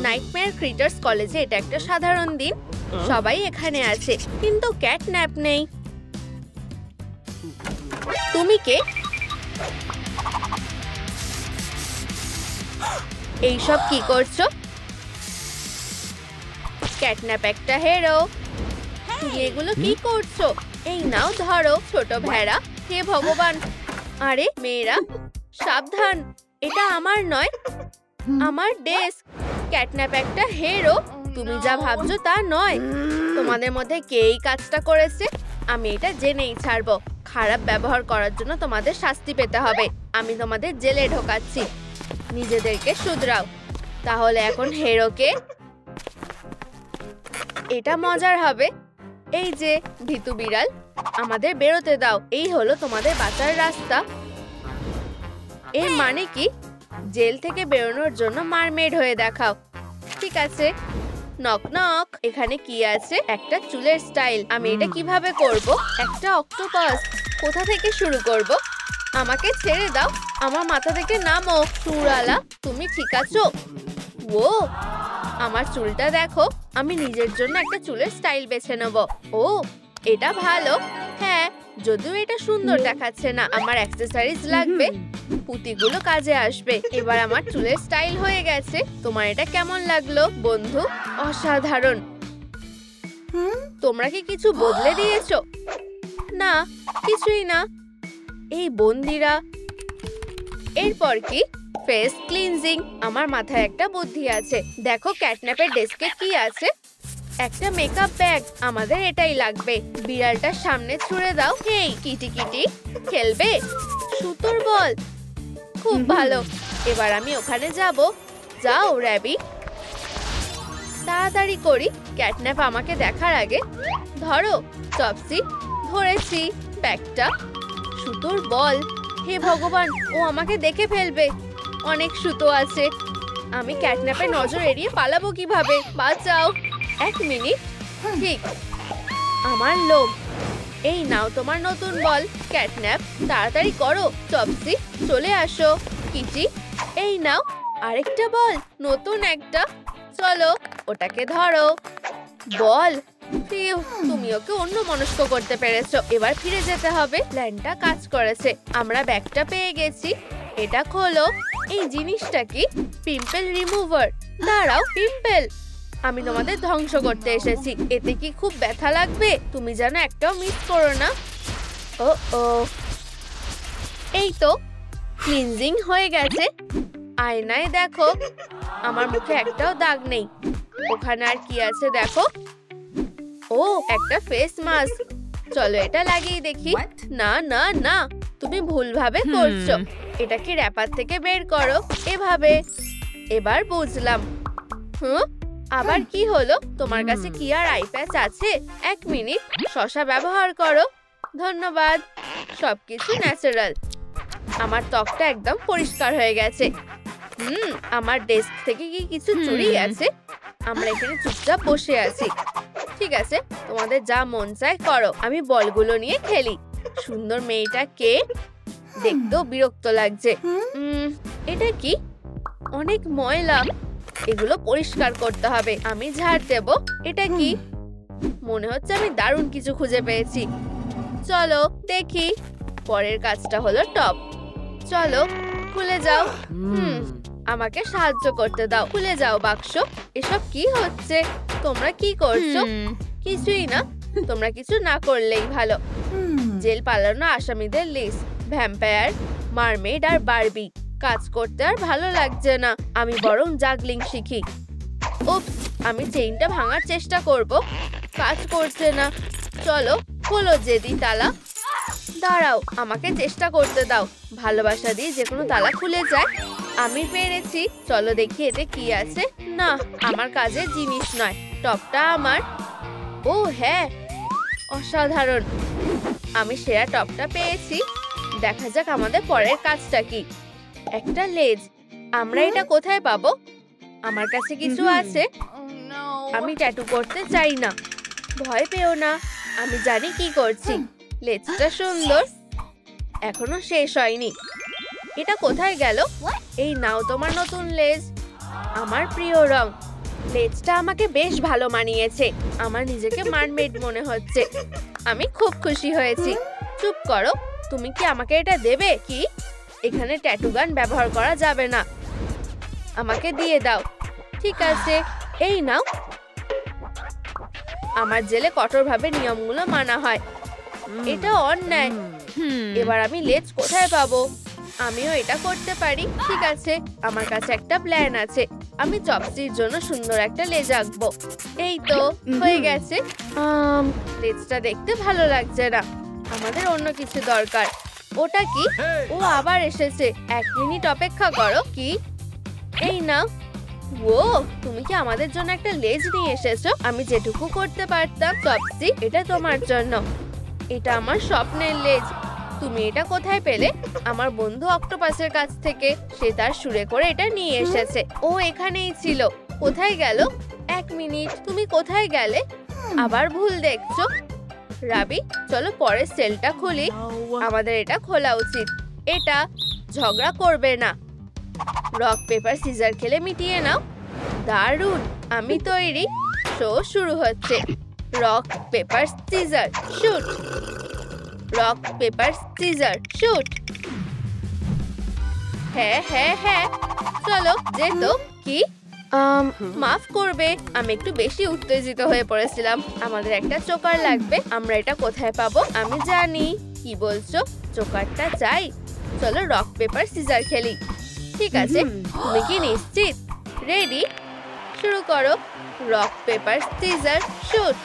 Nightmare critters কলেজে এটা একটা সাধারণ দিন। সবাই এখানে আছে, কিন্তু ক্যাটন্যাপ নেই। তুমি কে? এইসব কি করছো? ক্যাটন্যাপ একটা হিরো। তুমি এগুলো কি করছো? এই নাও ধরো ছোট ভেড়া। হে ভগবান! আরে মেয়েরা সাবধান, এটা আমার নয়, আমার ডেস্ক। ক্যাটন্যাপ একটা হিরো। তুমি যা ভাবছো তা নয়। তোমাদের মধ্যে কে এই কাজটা করেছে? আমি এটা জেনেই ছাড়বো। খারাপ ব্যবহার করার জন্য তোমাদের শাস্তি পেতে হবে। আমি তোমাদের জেলে ঢোকাচ্ছি। নিজেদেরকে শুধরাও। তাহলে এখন হিরোকে? এটা মজার হবে। এই যে ভীতু বিড়াল, আমাদের বেরোতে দাও। এই হলো তোমাদের বাঁচার রাস্তা। এর মানে কি? জেল থেকে বেরোনোর জন্য মারমেড হয়ে দেখাও। ঠিক আছে। Knock knock. এখানে কি আছে? একটা চুলের স্টাইল। আমি এটা কিভাবে করব? একটা অক্টোপাস। কোথা থেকে শুরু করব? আমাকে ছেড়ে দাও। আমার মাথা থেকে নামো। চুড়ালা, তুমি ঠিক আছো? ও, আমার চুলটা দেখো। আমি নিজের জন্য একটা চুলের স্টাইল বেছে নেব। ও, এটা ভালো। হ্যাঁ, যদিও এটা সুন্দর দেখাচ্ছে না। আমার অ্যাক্সেসরিজ লাগবে। পুঁতিগুলো কাজে আসবে। এবার আমার চুলের স্টাইল হয়ে গেছে। তোমার এটা কেমন লাগলো বন্ধু? অসাধারণ। তোমরা কি কিছু বদলে দিয়েছো? না, কিছুই না। এই বন্দিরা। এরপর কি? Face cleansing. আমার মাথায় একটা বুদ্ধি আছে। দেখো ক্যাটন্যাপের ডেস্কে কি আছে? একটা মেকআপ ব্যাগ। আমাদের এটাই লাগবে। বিড়ালটার সামনে ছুঁড়ে দাও। হেই কিটি কিটি, খেলবে? সুতোর বল। খুব ভালো। এবার আমি ওখানে যাব। যাও র্যাবি, তাড়াতাড়ি করি। ক্যাটন্যাপ আমাকে দেখার আগে। ধরো টপসি। ধরেছি ব্যাগটা। সুতোর বল। হে ভগবান, ও আমাকে দেখে ফেলবে। অনেক সুতো আছে। আমি ক্যাটন্যাপের নজর এড়িয়ে পালাবো কিভাবে? বাঁচাও। এক মিনিট। ঠিক, আমার লোভ। এই নাও তোমার নতুন বল। ক্যাটন্যাপ, তাড়াতাড়ি করো। টপসি, চলে আসো। কিটি, এই নাও আরেকটা বল। নতুন একটা। চলো, ওটাকে ধরো। বল। ফিউ, তুমি ওকে অন্যমনস্ক করতে পেরেছো। এবার ফিরে যেতে হবে। প্ল্যানটা কাজ করেছে। আমরা ব্যাগটা পেয়ে গেছি। এটা খোলো। এই জিনিসটা কি? Pimple remover. দাঁড়াও, পিম্পল। আমি তোমাদের ধ্বংস করতে এসেছি। এতে কি খুব ব্যথা লাগবে? তুমি যেন একটাও মিস করো না। ও ও, এই তো ক্লিনজিং হয়ে গেছে। আয়নায় দেখো, আমার মুখে একটাও দাগ নেই। ওখানে আর কি আছে দেখো। ও, একটা ফেস মাস্ক। চলো এটা লাগিয়ে দেখি। না না না, তুমি ভুলভাবে করছো। এটাকে র‍্যাপার থেকে বের করো। এভাবে। এবার বুঝলাম। আবার কি হলো? তোমার কাছে কি আর আই প্যাচ আছে? এক মিনিট, শসা ব্যবহার করো। ধন্যবাদ। সবকিছু ন্যাচারাল। আমার ত্বকটা একদম পরিষ্কার হয়ে গেছে। আমার ডেস্ক থেকে কি কিছু চুরি গেছে? আমরা এখানে চুপচাপ বসে আছি। ঠিক আছে, তোমাদের যা মন চায় করো। আমি বলগুলো নিয়ে খেলি। সুন্দর মেয়েটা কে? দেখতেও বিরক্ত লাগছে। এটা কি? অনেক ময়লা। এগুলো পরিষ্কার করতে হবে। আমি ঝাড় দেব। এটা কি? মনে হচ্ছে আমি দারুণ কিছু খুঁজে পেয়েছি। চলো দেখি। পরের কাজটা হলো টপ। চলো, খুলে যাও। আমাকে সাহায্য করতে দাও। খুলে যাও বাক্স। এসব কি হচ্ছে? তোমরা কি করছো? কিছুই না। তোমরা কিছু না করলেই ভালো। জেল পালানো আসামিদের লিস্ট। ভ্যাম্পায়ার, মারমেড আর বারবি। কাজ করতে আর ভালো লাগছে না। আমি বরং জাগলিং শিখি। উপস, আমি চেইনটা ভাঙার চেষ্টা করব। কাজ করছে না। চলো, খোলো জেদি তালা। দাঁড়াও, আমাকে চেষ্টা করতে দাও। ভালোবাসা দিয়ে যে কোনো তালা খুলে যায়। আমি পেরেছি। চলো দেখি এতে কি আছে। না, আমার কাজের জিনিস নয়। টপটা আমার। ও হ্যাঁ, অসাধারণ। আমি সেরা টপটা পেয়েছি। দেখা যাক আমাদের পরের কাজটা কি। একটা লেজ। আমরা এটা কোথায় পাবো? আমার কাছে কিছু আছে। আমি ট্যাটু করতে চাই না। ভয় পেও না, আমি জানি কি করছি। লেজটা সুন্দর। এখনো শেষ হয়নি। এটা কোথায় গেল? এই নাও তোমার নতুন লেজ। আমার প্রিয় রং। লেজটা আমাকে বেশ ভালো মানিয়েছে। আমার নিজেকে মারমেড মনে হচ্ছে। আমি খুব খুশি হয়েছি। চুপ করো, তুমি কি আমাকে এটা দেবে? কি, এখানে ট্যাটু গান ব্যবহার করা যাবে না। আমাকে দিয়ে দাও। ঠিক আছে, এই নাও। আমার জেলে কঠোরভাবে নিয়মগুলো মানা হয়। এটা অন্যায়। এবার আমি লেজ কোথায় পাবো? আমিও এটা করতে পারি। ঠিক আছে, আমার কাছে একটা প্ল্যান আছে। আমি চপসির জন্য সুন্দর একটা লেজ আঁকবো। এই তো হয়ে গেছে। লেজটা দেখতে ভালো লাগছে না। আমাদের অন্য কিছু দরকার। ওটা কি? ও আবার এসেছে। 1 মিনিট অপেক্ষা করো। কি? এই নাও। ও, তুমি কি আমাদের জন্য একটা লেজ নিয়ে এসেছো? আমি যেটুকু করতে পারতাম। চপসি, এটা তোমার জন্য। এটা আমার স্বপ্নের লেজ। তুমি এটা কোথায় পেলে? আমার বন্ধু অক্টোপাসের কাছ থেকে। সে তার সুরে করে এটা নিয়ে এসেছে। ও এখানেই ছিল। কোথায় গেল? 1 মিনিট, তুমি কোথায় গেলে? আবার ভুল দেখছো। রাবি, চলো পরের সেলটা খুলি। আমাদের এটা খোলা উচিত। এটা ঝগড়া করবে না। রক পেপার সিজার খেলে মিটিয়ে নাও। দারুণ, আমি তৈরি। শো শুরু হচ্ছে। Rock paper scissor shoot. Rock paper scissor shoot. হ্যাঁ হ্যাঁ হ্যাঁ, চলো যেতো। কি? মাফ করবে, আমি একটু বেশি উত্তেজিত হয়ে পড়েছিলাম। আমাদের একটা চোকার লাগবে। আমরা এটা কোথায় পাবো? আমি জানি। কি বলছো? চোকারটা চাই? চলো রক পেপার সিজার খেলি। ঠিক আছে, তুমি কি নিশ্চিত? রেডি? শুরু করো। Rock paper scissor shoot.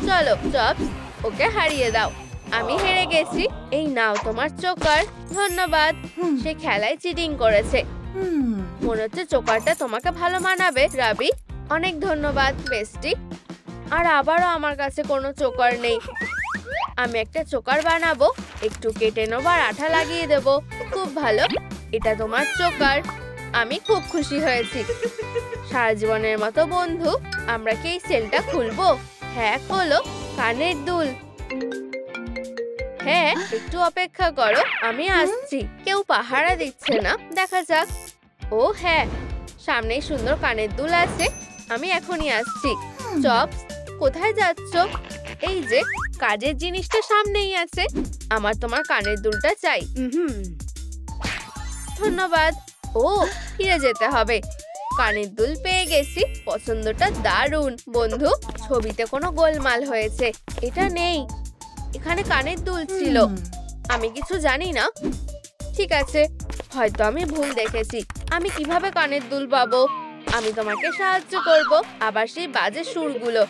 চলো চপস, ওকে হারিয়ে দাও। আমি হেরে গেছি। এই নাও তোমার চোকার। ধন্যবাদ। সে খেলায় চিটিং করেছে। মনে হচ্ছে চোকারটা তোমাকে ভালো মানাবে। রাবি, অনেক ধন্যবাদ বেস্টি। আর আবারও আমার কাছে কোনো চোকার নেই। আমি একটা চোকার বানাবো। একটু কেটে নেবো আর আঠা লাগিয়ে দেবো। খুব ভালো, এটা তোমার চোকার। আমি খুব খুশি হয়েছি। সারা জীবনের মতো বন্ধু। আমরা কি এই সেলটা খুলবো? হ্যাঁ খোলো। কানের দুল। হ্যাঁ, একটু অপেক্ষা করো, আমি আসছি। কেউ পাহারা দিচ্ছে না, দেখা যাক। ও হ্যাঁ, সামনেই সুন্দর কানের দুল আছে। আমি এখনই আসছি। চপস, কোথায় যাচ্ছ? এই যে কাজের জিনিসটা সামনেই আছে। আমার তোমার কানের দুলটা চাই। ধন্যবাদ। ও, ফিরে যেতে হবে। কানের দুল পেয়ে গেছি। পছন্দটা দারুণ। বন্ধু, ছবিতে কোনো গোলমাল হয়েছে। এটা নেই। এখানে কানের দুল ছিল। আমি কিছু জানি না। ঠিক আছে, হয়তো আমি ভুল দেখেছি। আমি কিভাবে কানের দুল পাবো? আমি তোমাকে সাহায্য করব। আবার সেই বাজে সুরগুলো।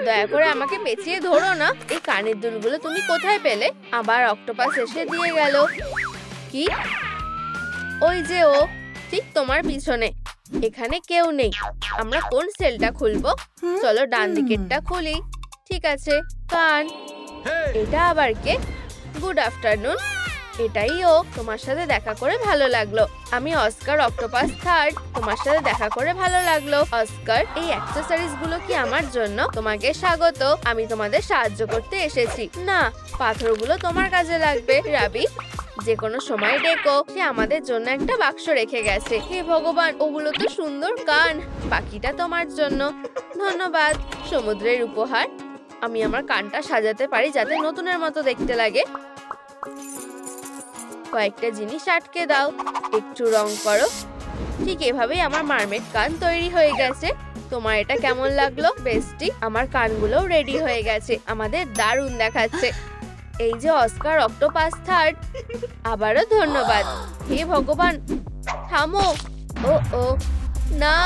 দয়া করে আমাকে পেঁচিয়ে ধরো না। এই কানের দুলগুলো তুমি কোথায় পেলে? আবার অক্টোপাস এসে দিয়ে গেল। কি? ওই যে ও, ঠিক তোমার পিছনে। এখানে কেউ নেই। আমরা কোন সেলটা খুলবো? চলো ডান দিকেরটা খুলি। ঠিক আছে, কান। এটা আবার কে? Good afternoon. এটাই ও। তোমার সাথে দেখা করে ভালো লাগলো। আমি অস্কার অক্টোপাস থার্ড। তোমার সাথে দেখা করে ভালো লাগলো। অস্কার, এই অ্যাক্সেসরিজ গুলো কি আমার জন্য? তোমাকে স্বাগত। আমি তোমাদের সাহায্য করতে এসেছি। না, পাথরগুলো তোমার কাজে লাগবে। রাবি, যে কোনো সময় ডেকো। সে আমাদের জন্য একটা বাক্স রেখে গেছে। হে ভগবান, ওগুলো তো সুন্দর কান। বাকিটা তোমার জন্য। ধন্যবাদ। সমুদ্রের উপহার। আমি আমার কানটা সাজাতে পারি যাতে নতুনের মতো দেখতে লাগে। কয়েকটা জিনিস আটকে দাও। একটু রং করো। ঠিক এভাবেই আমার মারমেড কান তৈরি হয়ে গেছে। তোমার এটা কেমন লাগলো বেস্টি? আমার কানগুলোও রেডি হয়ে গেছে। আমাদের দারুণ দেখাচ্ছে। এই যে অস্কার অক্টোপাস থার্ড। আবারও ধন্যবাদ। হে ভগবান, থামো। ও ও না,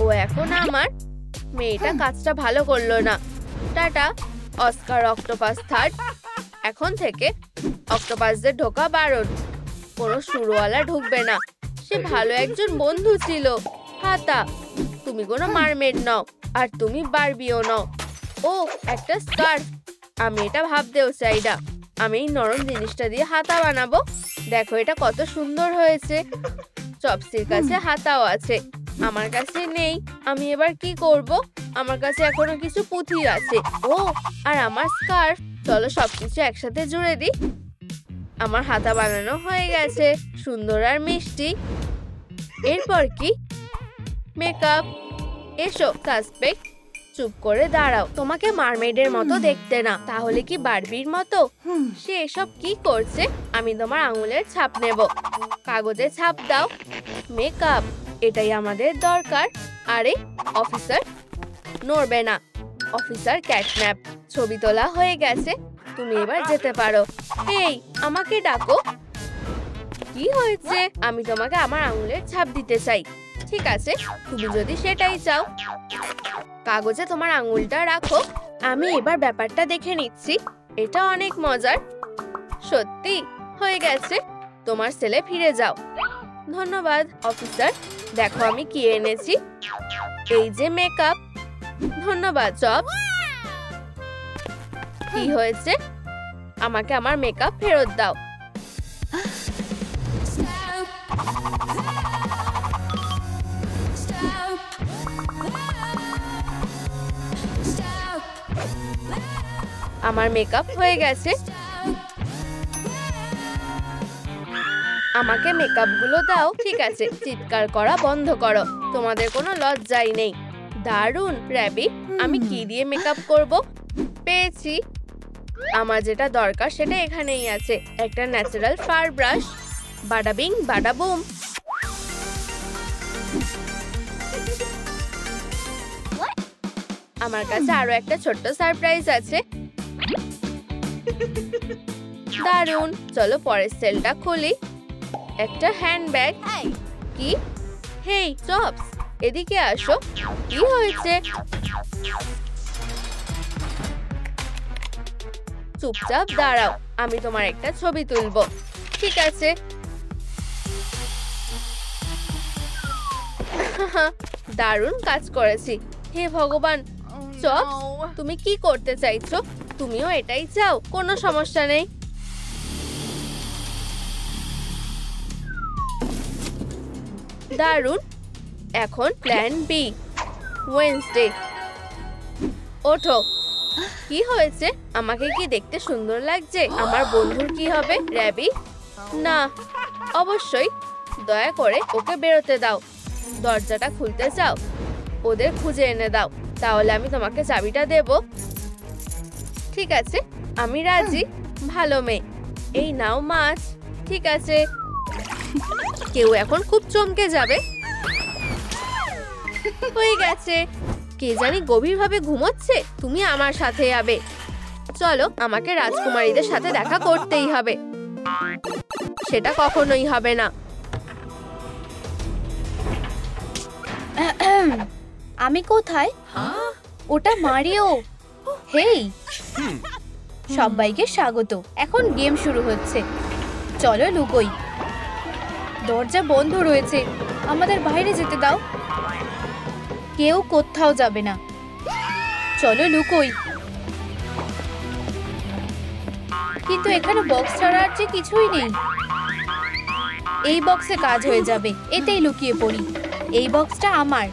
ও এখন আমার। মেয়েটা কাজটা ভালো করলো না। Tata Oscar octopus third. এখন থেকে অক্টোপাসদের ঢোকা বারণ। কোনো সুরওয়ালা ঢুকবে না। সে ভালো একজন বন্ধু ছিল। হাতা, তুমি কোনো মারমেড নও। আর তুমি বারবিও নও। ও, একটা স্কার্ফ। আমি এটা ভাবতেও চাই না। আমি এই নরম জিনিসটা দিয়ে হাতা বানাবো। দেখো এটা কত সুন্দর হয়েছে। চপসির কাছে হাতাও আছে, আমার কাছে নেই। আমি এবার কি করব? আমার কাছে এখনো কিছু পুঁথি আছে। ও, আর আমার স্কার্ফ। চলো সবকিছু একসাথে জুড়ে দিই। আমার হাতা বানানো হয়ে গেছে, সুন্দর আর মিষ্টি। এরপর কি? মেকআপ। এসো সাসপেক্ট, চুপ করে দাঁড়াও। তোমাকে মারমেডের মতো দেখতে না, তাহলে কি বারবির মতো? সে এসব কি করছে? আমি তোমার আঙুলের ছাপ নেব। কাগজে ছাপ দাও। মেকআপ, এটাই আমাদের দরকার। আরে অফিসার, নড়বে না। Officer catnap. ছবি তোলা হয়ে গেছে, তুমি এবার যেতে পারো। এই, আমাকে ডাকো। কি হয়েছে? আমি তোমাকে আমার আঙুলের ছাপ দিতে চাই। ঠিক আছে, তুমি যদি সেটাই চাও। কাগজে তোমার আঙুলটা রাখো। আমি এবার ব্যাপারটা দেখে নিচ্ছি। এটা অনেক মজার। সত্যি হয়ে গেছে, তোমার সেলে ফিরে যাও। ধন্যবাদ অফিসার। দেখো আমি কি এনেছি। এই যে মেকআপ। ধন্যবাদ চপস। কি হয়েছে? আমাকে আমার মেকআপ ফেরত দাও। আমার মেকআপ হয়ে গেছে। আমাকে মেকআপগুলো দাও। ঠিক আছে, চিৎকার করা বন্ধ করো। তোমাদের কোনো লজ্জাই নেই। দারুণ র্যাবি। আমি কি দিয়ে মেকআপ করব? পেয়েছি। আমার যেটা দরকার সেটা এখানেই আছে। একটা natural fur brush. Bada bing bada boom. আমার কাছে আরো একটা ছোট্ট সারপ্রাইজ আছে। দারুণ। চলো পরের সেলটা খুলি। একটা হ্যান্ডব্যাগ। কি? হেই চপস, এদিকে আসো। কি হয়েছে? চুপচাপ দাঁড়াও, আমি তোমার একটা ছবি তুলবো। ঠিক আছে। দারুণ কাজ করেছি। হে ভগবান, চপস তুমি কি করতে চাইছো? তুমিও এটাই চাও? কোনো সমস্যা নেই। দারুণ। এখন প্ল্যান বি। ওয়েডনেসডে। ওঠো। কি হয়েছে? আমাকে কি দেখতে সুন্দর লাগছে? আমার বন্ধুর কি হবে? র্যাবি? না, অবশ্যই। দয়া করে ওকে বেরোতে দাও। দরজাটা খুলতে চাও? ওদের খুঁজে এনে দাও, তাহলে আমি তোমাকে চাবিটা দেব। ঠিক আছে, আমি রাজি। ভালো মেয়ে। এই নাও মাছ। ঠিক আছে। কেউ এখন খুব চমকে যাবে। হয়ে গেছে। কে জানি গভীরভাবে ঘুমোচ্ছে। তুমি আমার সাথে যাবে। চলো, আমাকে রাজকুমারীদের সাথে দেখা করতেই হবে। সেটা কখনোই হবে না। আমি কোথায়? ওটা মারিও। হেই, সবাইকে স্বাগত। এখন গেম শুরু হচ্ছে। চলো লুকোই। দরজা বন্ধ রয়েছে, আমাদের বাইরে যেতে দাও। কেউ কোথাও যাবে না। চলো লুকোই। কিন্তু এখানে বক্স ছাড়া আর যে কিছুই নেই। এই বক্সে কাজ হয়ে যাবে, এতেই লুকিয়ে পড়ি। এই বক্সটা আমার।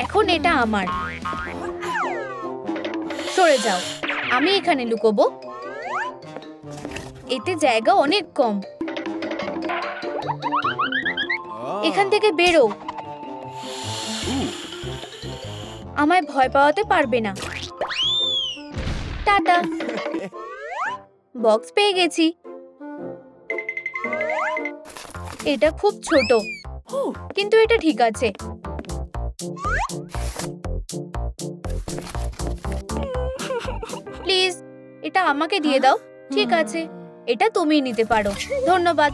এখন এটা আমার। সরে যাও, আমি এখানে লুকোবো। এতে জায়গা অনেক কম। এখান থেকে বেরো। আমায় ভয় পাওয়াতে পারবে না। টাটা। বক্স পেয়ে গেছি। এটা খুব ছোট, কিন্তু এটা ঠিক আছে। প্লিজ এটা আমাকে দিয়ে দাও। ঠিক আছে, এটা তুমি নিতে পারো। ধন্যবাদ।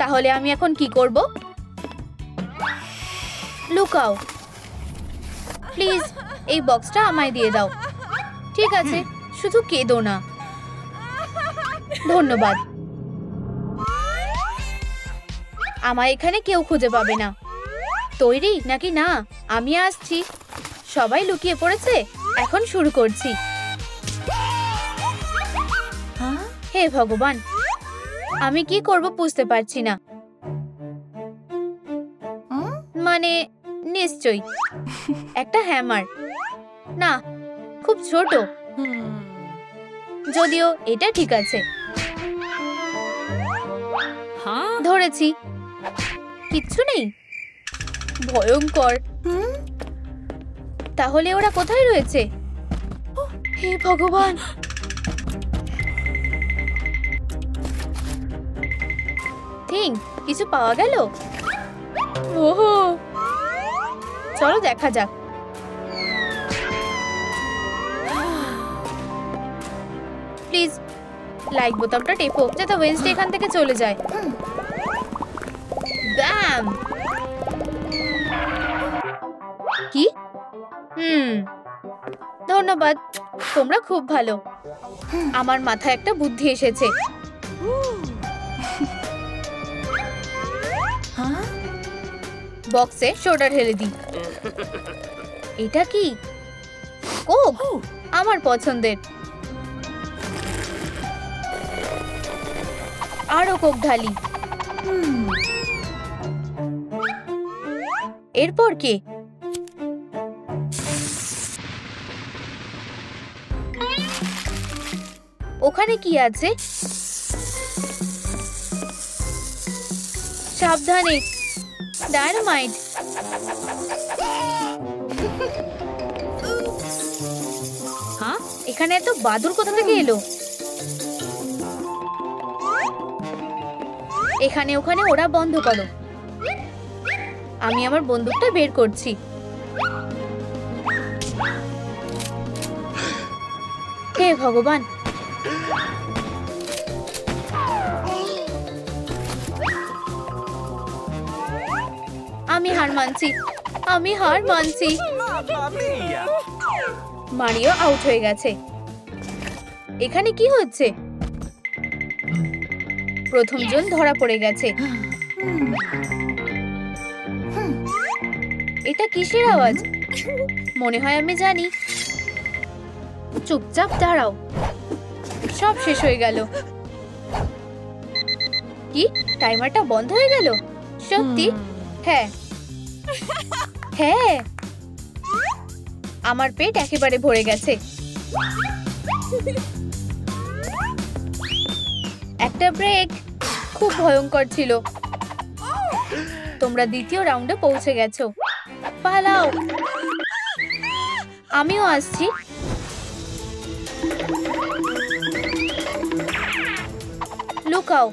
তাহলে আমি এখন কি করব? লুকাও। প্লিজ এই বক্সটা আমায় দিয়ে দাও। ঠিক আছে, শুধু কেঁদো না। ধন্যবাদ। আমায় এখানে কেউ খুঁজে পাবে না। তৈরি নাকি না? আমি আসছি। সবাই লুকিয়ে পড়েছে, এখন শুরু করছি। হে ভগবান, আমি কি করব বুঝতে পারছি না। মানে নিশ্চয়ই একটা হ্যামার। না, খুব ছোট। যদিও এটা ঠিক আছে। ধরেছি। কিচ্ছু নেই? ভয়ঙ্কর। তাহলে ওরা কোথায় রয়েছে? হে ভগবান! থিং, কিছু পাওয়া গেল? ওহো, চলো দেখা যাক। প্লিজ লাইক বোতামটা টেপো যাতে ওয়েনসডে এখান থেকে চলে যায়। ব্যাম! কি? ধন্যবাদ, তোমরা খুব ভালো। আমার মাথায় একটা বুদ্ধি এসেছে। বক্সে সোডা ঢেলে দিই। এটা কি? কোক, আমার পছন্দের। আরো কোক ঢালি। এরপর কে? ওখানে কি আছে? সাবধানে, ডায়নামাইট। হ্যাঁ, এখানে এত বাদুড় কোথা থেকে এলো? এখানে ওখানে ওরা বন্ধ করো। আমি আমার বন্দুকটা বের করছি। হে ভগবান! আমি হার মানছি, আমি হার মানছি। মারিও আউট হয়ে গেছে। এখানে কি হচ্ছে? প্রথম জন ধরা পড়ে গেছে। এটা কিসের আওয়াজ? মনে হয় আমি জানি। চুপচাপ দাঁড়াও। সব শেষ হয়ে গেল। কি, টাইমারটা বন্ধ হয়ে গেল? সত্যি? হ্যাঁ হ্যাঁ, আমার পেট একেবারে ভরে গেছে। একটা ব্রেক। খুব ভয়ঙ্কর ছিল। তোমরা দ্বিতীয় রাউন্ডে পৌঁছে গেছো। পালাও, আমিও আসছি। লুকাও।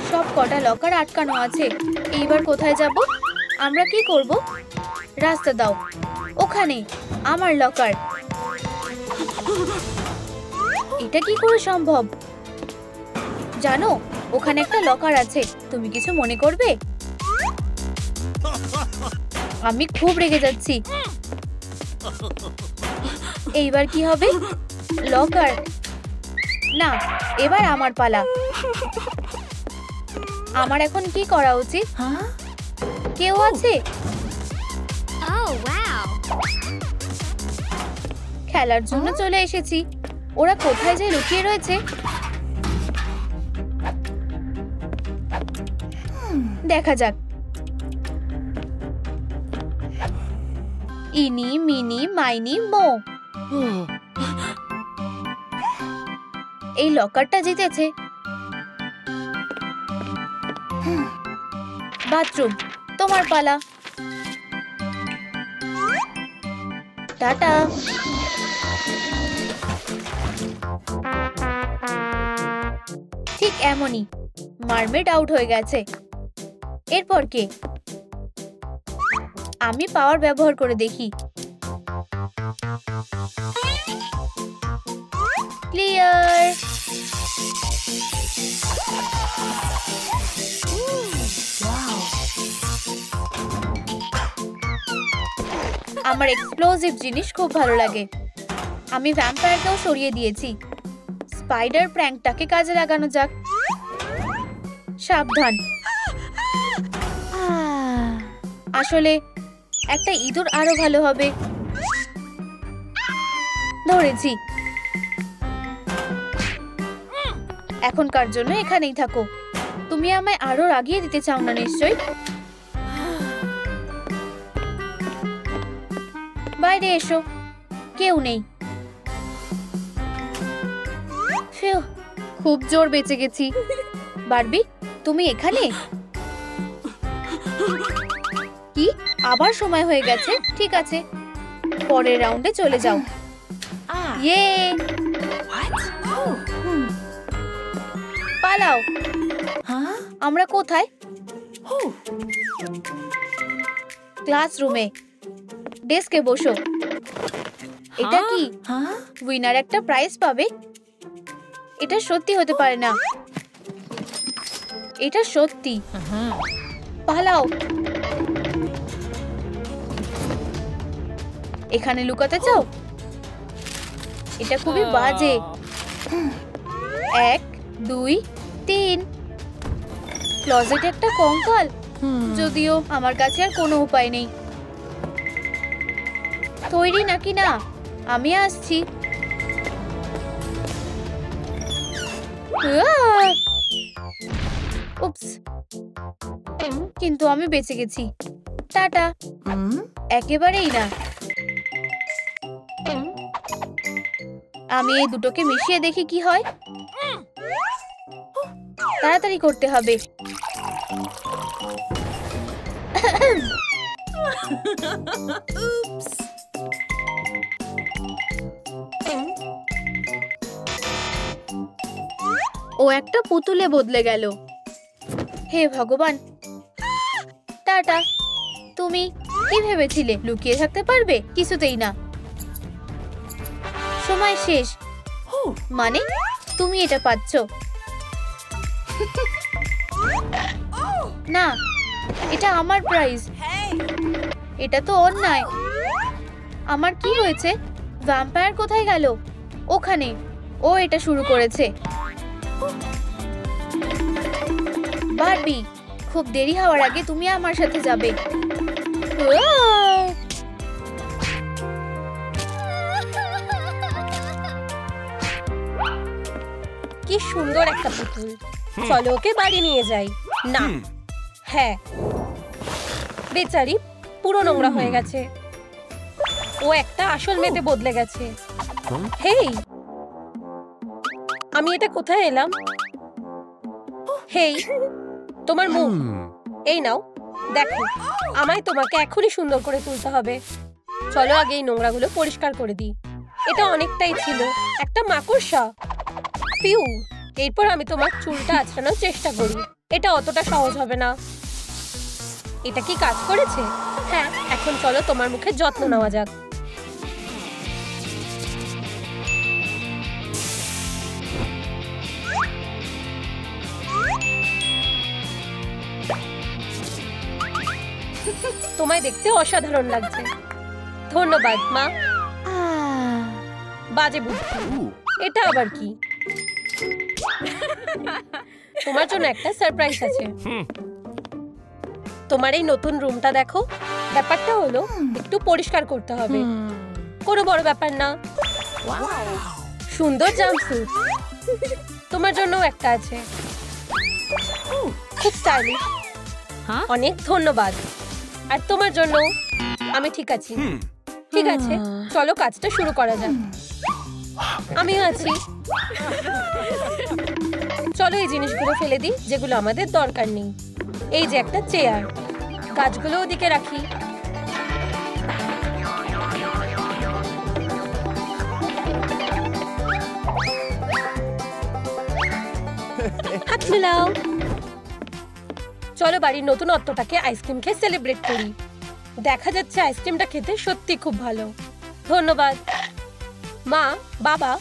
সব কটা লকার আটকানো আছে। এইবার কোথায় যাব? আমরা কি করব? রাস্তা দাও। ওখানে আমার লকার। এটা কি করে সম্ভব? জানো, ওখানে একটা লকার আছে। তুমি কিছু মনে করবে? আমি খুব রেগে যাচ্ছি। এইবার কি হবে? লকার না, এবার আমার পালা। আমার এখন কি করা উচিত? কেউ আছে? খেলার জন্য চলে এসেছি। ওরা কোথায় যে লুকিয়ে রয়েছে? দেখা যাক। ইনি মিনি মাইনি মো। এই লকারটা জিতেছে। বাথরুম, তোমার পালা। টাটা। ঠিক এমনই মারমেড আউট হয়ে গেছে। এরপর কে? আমি পাওয়ার ব্যবহার করে দেখি। ক্লিয়ার। আমার এক্সপ্লোসিভ জিনিস খুব ভালো লাগে। আমি ভ্যাম্পায়ারকেও সরিয়ে দিয়েছি। স্পাইডার প্র্যাঙ্কটাকে কাজে লাগানো যাক। সাবধান। আসলে একটা ইঁদুর আরো ভালো হবে। ধরেছি। এখনকার জন্য এখানেই থাকো। তুমি আমায় আরো রাগিয়ে দিতে চাও না নিশ্চয়ই? বাইরে এসো। কেউ নেই। খুব জোর বেঁচে গেছি। বারবি, তুমি এখানে? কি আবার সময় হয়ে গেছে? ঠিক আছে, পরের রাউন্ডে চলে যাও। ইয়ে, পালাও। আমরা কোথায়? ক্লাসরুমে। ডেস্কে বসো। এটা কি? উইনার একটা প্রাইজ পাবে? এটা সত্যি হতে পারে না। এটা সত্যি। পালাও। এখানে লুকাতে চাও? এটা খুবই বাজে। 1 2 3। ক্লোজেটে একটা কঙ্কাল। যদিও আমার কাছে আর কোনো উপায় নেই। তৈরি নাকি না? আমি আসছি। উপস, কিন্তু আমি বেঁচে গেছি। টাটা। একেবারেই না। আমি এই দুটোকে মিশিয়ে দেখি কি হয়। তাড়াতাড়ি করতে হবে। ও একটা পুতুলে বদলে গেল। হে ভগবান। টাটা। তুমি কি ভেবেছিলে লুকিয়ে থাকতে পারবে? কিছুতেই না। সময় শেষ। মানে তুমি এটা পাচ্ছ না। এটা আমার প্রাইজ। এটা তো অন্যায়। আমার কি হয়েছে? ভ্যাম্পায়ার কোথায় গেল? ওখানে। ও এটা শুরু করেছে। বারবি, খুব দেরি হওয়ার আগে তুমি আমার সাথে যাবে। কি সুন্দর একটা পুতুল। চলো ওকে বাড়ি নিয়ে যাই। না, হ্যাঁ, বেচারি পুরো নোংরা হয়ে গেছে। ও একটা আসল মেয়েতে বদলে গেছে। হেই, আমি এটা কোথায় এলাম? হেই, তোমার মুখ। এই নাও, দেখো, আমায় তোমাকে এখনই সুন্দর করে তুলতে হবে। চলো আগে এই নোংরাগুলো পরিষ্কার করে দিই। এটা অনেকটাই ছিল, একটা মাকড়সা। পিউ, এরপর আমি তোমার চুলটা আঁচড়ানোর চেষ্টা করি। এটা অতটা সহজ হবে না। এটা কি কাজ করেছে? হ্যাঁ, এখন চলো তোমার মুখে যত্ন নেওয়া যাক। তোমায় দেখতে অসাধারণ লাগছে। ধন্যবাদ মা। বাজে বুদ্ধি। এটা আবার কি? তোমার জন্য একটা সারপ্রাইজ আছে। তোমার এই নতুন রুমটা দেখো। ব্যাপারটা হলো একটু পরিষ্কার করতে হবে। কোনো বড় ব্যাপার না। সুন্দর জাম্পস্যুট। তোমার জন্য একটা আছে। খুব স্টাইলিশ। অনেক ধন্যবাদ। আর তোমার জন্য। আমি ঠিক আছি। ঠিক আছে, চলো কাজটা শুরু করা যাক। আমিও আছি। চলো এই জিনিসগুলো ফেলে দিই যেগুলো আমাদের দরকার নেই। এই যে একটা চেয়ার, গাছগুলো ওদিকে রাখি। হাত মেলাও। চলো বাড়ির নতুনত্বটাকে আইসক্রিম খেয়ে সেলিব্রেট করি। দেখা যাচ্ছে আইসক্রিমটা খেতে সত্যি খুব ভালো। ধন্যবাদ মা, বাবা।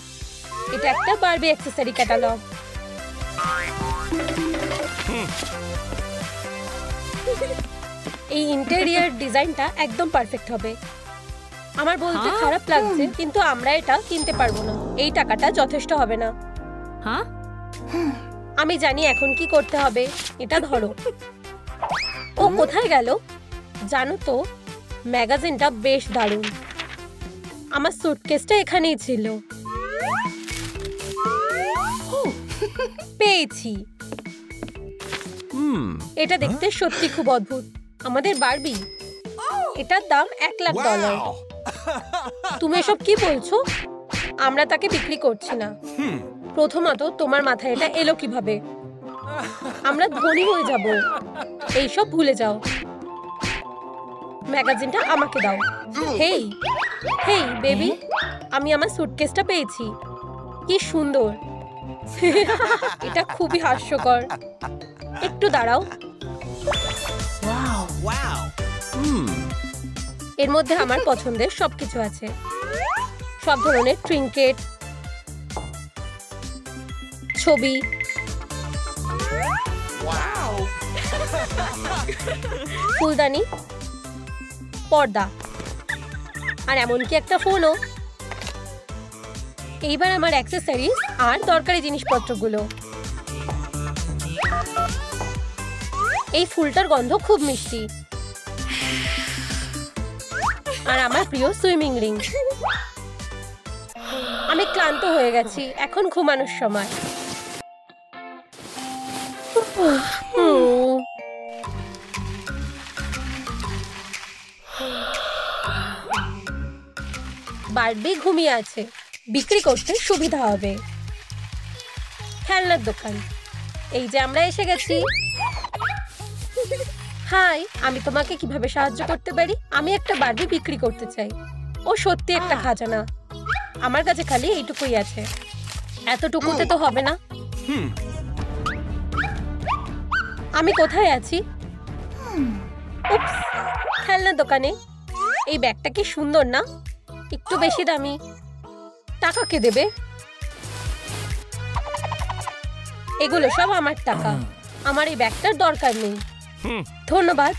এটা একটা বারবি অ্যাক্সেসরি ক্যাটালগ। এই ইন্টেরিয়র ডিজাইনটা একদম পারফেক্ট হবে। আমার বলতে খারাপ লাগছে, কিন্তু আমরা এটা কিনতে পারবো না। এই টাকাটা যথেষ্ট হবে না। আমি জানি এখন কি করতে হবে। এটা ধরো। ও কোথায় গেল? জানো তো, ম্যাগাজিনটা বেশ দারুণ। আমার সুটকেসটা এখানেই ছিল। পেয়েছি। এটা দেখতে সত্যি খুব অদ্ভুত। আমাদের বারবি। এটার দাম $1,00,000। তুমি এসব কি বলছো? আমরা তাকে বিক্রি করছি না। প্রথমত তোমার মাথায় এটা এলো কিভাবে? আমরা ধনী হয়ে যাব। এইসব ভুলে যাও। ম্যাগাজিনটা আমাকে দাও। হেই হেই বেবি, আমি আমার সুটকেসটা পেয়েছি। কি সুন্দর! এটা খুবই হাস্যকর। একটু দাঁড়াও। এর মধ্যে আমার পছন্দের সবকিছু আছে, সব ধরনের ট্রিঙ্কেট, ছবি, ফুলদানি, পর্দা, আর এমনকি একটা ফোনও। এইবার আমার অ্যাক্সেসরিজ আর দরকারি জিনিসপত্রগুলো। এই ফুলটার গন্ধ খুব মিষ্টি। আর আমার প্রিয় সুইমিং রিং। আমি ক্লান্ত হয়ে গেছি, এখন ঘুমানোর সময়। বারবি ঘুমিয়ে আছে, বিক্রি করতে সুবিধা হবে। খেলনার দোকান, এই যে আমরা এসে গেছি। হাই, আমি তোমাকে কিভাবে সাহায্য করতে পারি? আমি একটা বারবি বিক্রি করতে চাই। ও সত্যি একটা খাজানা। আমার কাছে খালি এইটুকুই আছে। এতটুকুতে তো হবে না। আমি কোথায় আছি? উপস, খেলনার দোকানে। এই ব্যাগটা কি সুন্দর না? একটু বেশি দামি। টাকা কে দেবে? এগুলো সব আমার টাকা। আমার এই ব্যাগটার দরকার নেই। ধন্যবাদ।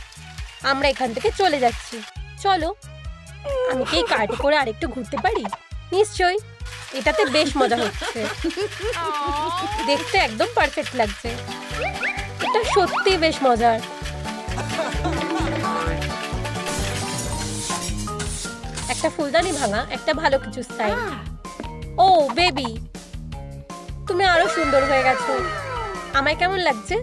আমরা এখান থেকে চলে যাচ্ছি। চলো। আমি কি এই কার্টে করে আরেকটু ঘুরতে পারি? নিশ্চয়ই। এটাতে বেশ মজা হচ্ছে। দেখতে একদম পারফেক্ট লাগছে। এটা সত্যি বেশ মজার। একটা ফুলদানি ভাঙা একটা ভালো কিছু স্টাইল। ও বেবি, তুমি আরো সুন্দর হয়ে গেছো। আমায় কেমন লাগছে?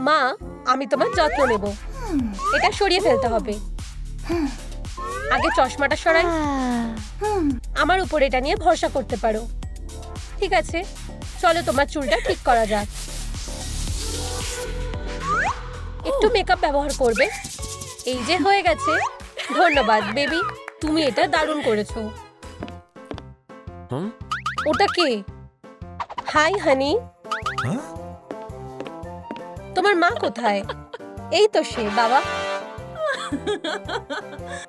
মা, আমি তোমার যত্ন নেব। এটা সরিয়ে ফেলতে হবে। আগে চশমাটা সরাই। আমার উপর এটা নিয়ে ভরসা করতে পারো। ঠিক আছে, চলো তোমার চুলটা ঠিক করা যাক। একটু মেকআপ ব্যবহার করবে। এই যে হয়ে গেছে। ধন্যবাদ বেবি, তুমি এটা দারুণ করেছো। ওটা কে? হাই হানি। তোমার মা কোথায়? এই তো সে। বাবা,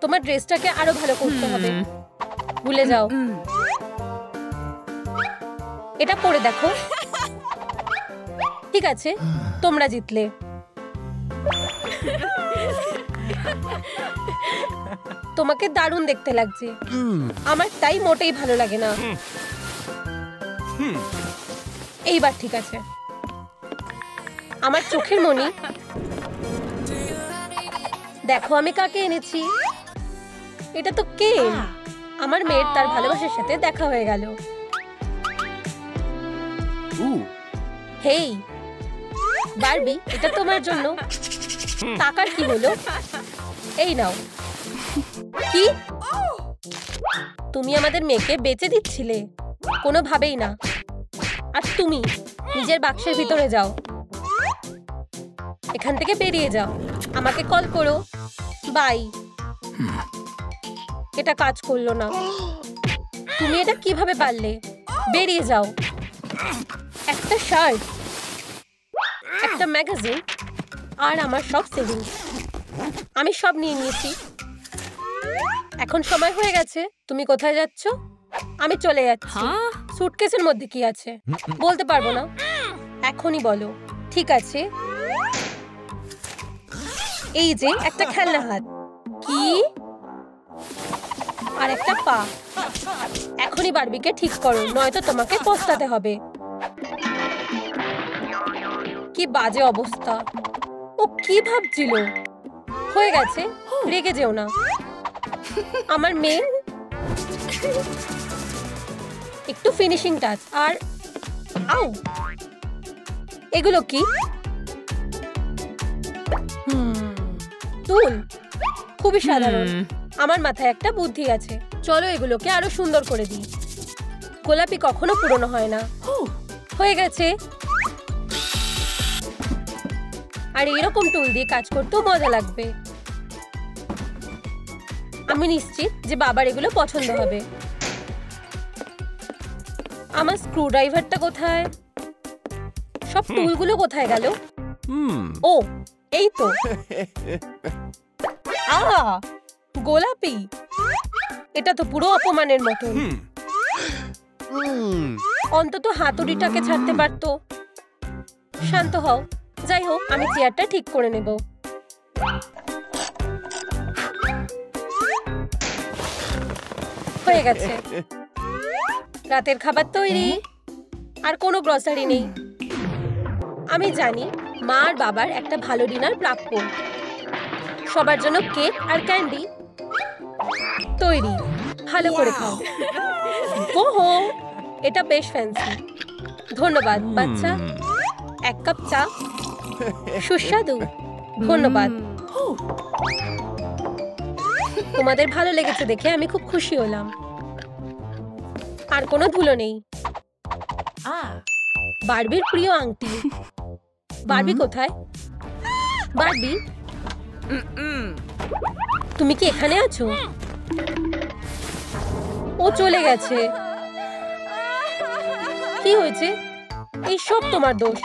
তোমার ড্রেসটাকে আরো ভালো করতে হবে। ভুলে যাও। এটা পরে দেখো। ঠিক আছে, তোমরা জিতলে। তোমাকে দারুণ দেখতে লাগছে। আমার তাই মোটেই ভালো লাগে না। এইবার ঠিক আছে। আমার চোখের মনি, দেখো আমি কাকে এনেছি। এটা তো কেন। আমার মেয়ের তার ভালোবাসার সাথে দেখা হয়ে গেল। হেই বারবি, এটা তোমার জন্য। টাকার কি হলো? এই নাও। কি? তুমি আমাদের মেয়েকে বেচে দিচ্ছিলে? কোনোভাবেই না। আর তুমি নিজের বাক্সের ভিতরে যাও। এখান থেকে বেরিয়ে যাও। আমাকে কল করো। বাই। এটা কাজ করলো না। তুমি এটা কিভাবে পারলে? বেরিয়ে যাও। একটা শার্ট, একটা ম্যাগাজিন, আর আমার সব সেভিংস। আমি সব নিয়ে নিয়েছি। এখন সময় হয়ে গেছে। তুমি কোথায় যাচ্ছ? আমি চলে যাচ্ছি। সুটকেসের মধ্যে কি আছে? বলতে পারবো না। এখনই বলো। ঠিক আছে। এই যে একটা খেলনা হাত। কি? আর একটা পা। এখনই বারবিকে ঠিক করো, নয়তো তোমাকে পস্তাতে হবে। কি বাজে অবস্থা। ও কি ভাবছিল? হয়ে গেছে, রেগে যেও না। আমার মেয়ে। একটু ফিনিশিং টাচ। আর আউ, এগুলো কি? টুল। খুবই সাধারণ। আমার মাথায় একটা বুদ্ধি আছে। চলো এগুলোকে আরো সুন্দর করে দিই। গোলাপি কখনো পুরনো হয় না। হয়ে গেছে। আর এরকম টুল দিয়ে কাজ করতেও মজা লাগবে। আমি নিশ্চিত যে বাবার এগুলো পছন্দ হবে। আমার স্ক্রু ড্রাইভারটা কোথায়? সব টুলগুলো কোথায় গেল? ও, এই তো। গোলাপি, এটা তো পুরো অপমানের মতন। অন্তত হাতুড়িটাকে ছাড়তে পারতো। শান্ত হও। যাই হোক, আমি চেয়ারটা ঠিক করে নেব। হয়ে গেছে। রাতের খাবার তৈরি। আর কোনো গ্রসারি নেই। আমি জানি মা আর বাবার একটা ভালো ডিনার প্রাপ্য। সবার জন্য কেক আর ক্যান্ডি তৈরি। ভালো করে খাও। ওহো, এটা বেশ ফ্যান্সি। ধন্যবাদ বাচ্চা। এক কাপ চা। সুস্বাদু। ধন্যবাদ। তোমাদের ভালো লেগেছে দেখে আমি খুব খুশি হলাম। আর কোনো ধুলো নেই। বারবির প্রিয় আংটি। বারবি কোথায়? বারবি, তুমি কি এখানে আছো? ও চলে গেছে। কি হয়েছে? এই সব তোমার দোষ।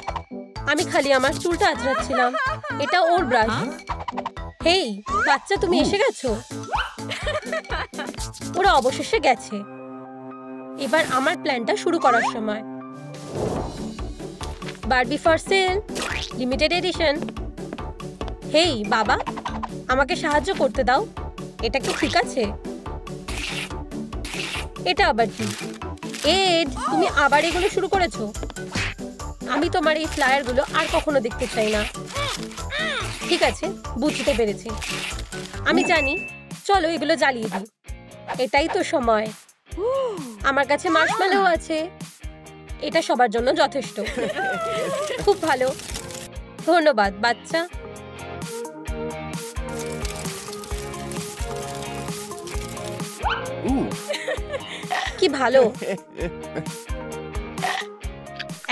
আমি খালি আমার চুলটা আঁচড়াচ্ছিলাম। এটা ওর ব্রাশ। হেই বাচ্চা, তুমি এসে গেছো? ওরা অবশেষে গেছে। এবার আমার প্ল্যানটা শুরু করার সময়। Barbie for sale, limited edition. Hey বাবা, আমাকে সাহায্য করতে দাও। এটা কি ঠিক আছে? এটা আবার কি? এড, তুমি আবার এগুলো শুরু করেছো? আমি তোমার এই ফ্লায়ারগুলো আর কখনো দেখতে চাই না। ঠিক আছে, বুঝতে পেরেছি। আমি জানি। চলো এগুলো জ্বালিয়ে দিই। এটাই তো সময়। আমার কাছে মার্শম্যালো আছে। এটা সবার জন্য যথেষ্ট। খুব ভালো। ধন্যবাদ বাচ্চা। কি ভালো।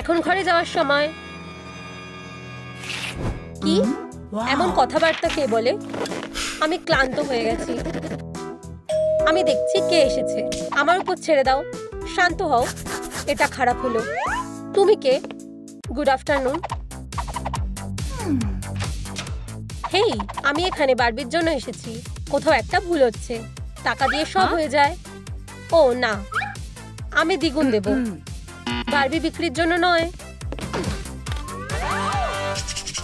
এখন ঘরে যাওয়ার সময়। কি এমন কথাবার্তা কে বলে? আমি ক্লান্ত হয়ে গেছি। আমি দেখছি কে এসেছে। আমার উপর ছেড়ে দাও। শান্ত হও। এটা খারাপ হলো। তুমি কে? Good afternoon. হেই, আমি এখানে বারবির জন্য এসেছি। কোথাও একটা ভুল হচ্ছে। টাকা দিয়ে সব হয়ে যায়। ও না, আমি দ্বিগুণ দেব। বারবি বিক্রির জন্য নয়।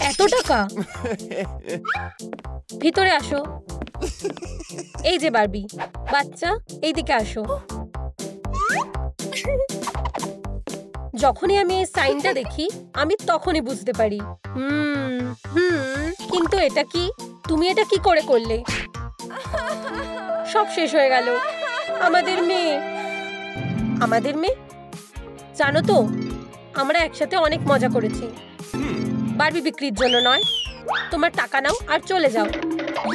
এত টাকা? ভিতরে আসো। এই যে বারবি বাচ্চা, এইদিকে আসো। যখনই আমি এই সাইনটা দেখি আমি তখনই বুঝতে পারি। কিন্তু এটা কি? তুমি এটা কি করে করলে? সব শেষ হয়ে গেল। আমাদের মেয়ে। আমাদের মেয়ে? জানো তো, আমরা একসাথে অনেক মজা করেছি। বারবি বিক্রির জন্য নয়। তোমার টাকা নাও আর চলে যাও।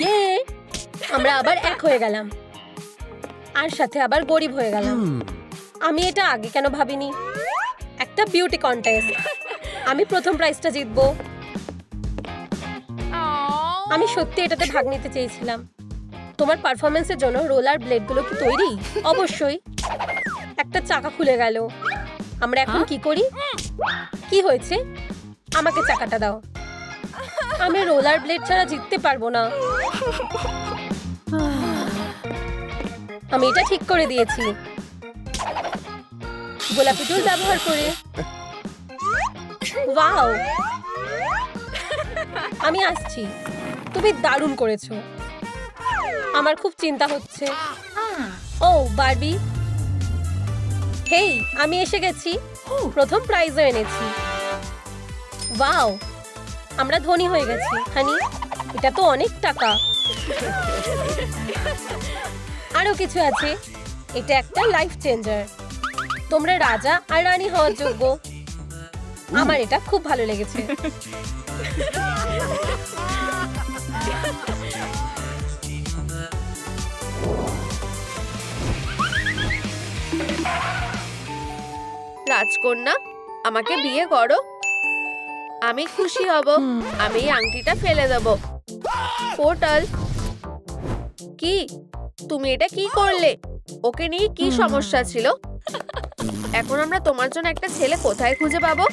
ইয়ে, আমরা আবার এক হয়ে গেলাম। আর সাথে আবার গরিব হয়ে গেলাম। আমি এটা আগে কেন ভাবিনি? একটা বিউটি কন্টেস্ট। আমি প্রথম প্রাইজটা জিতবো। আমি সত্যি এটাতে ভাগ নিতে চেয়েছিলাম। তোমার পারফরমেন্সের জন্য রোলার ব্লেডগুলো কি তৈরি? অবশ্যই। একটা চাকা খুলে গেল। আমরা এখন কি করি? কি হয়েছে? আমাকে চাকাটা দাও। আমি রোলার ব্লেড ছাড়া জিততে পারবো না। আমি এটা ঠিক করে দিয়েছি গোলাপি টুল ব্যবহার করে। ওয়াও, আমি আসছি। তুমি দারুণ করেছো। আমার খুব চিন্তা হচ্ছে। ও বারবি, হেই, আমি এসে গেছি। প্রথম প্রাইজও এনেছি। ওয়াও, আমরা ধনী হয়ে গেছি হানি। এটা তো অনেক টাকা। আরো কিছু আছে। এটা একটা লাইফ চেঞ্জার। তোমরা রাজা আর রানী হওয়ার যোগ্য। আমার এটা খুব ভালো লেগেছে। রাজকন্যা, আমাকে বিয়ে করো। আমি খুশি হব। আমি এই আংটিটা ফেলে দেব। পোর্টাল, কি তুমি এটা কি করলে? ওকে নিয়ে কি সমস্যা ছিল? এখন আমরা তোমার জন্য একটা ছেলে কোথায় খুঁজে পাবো?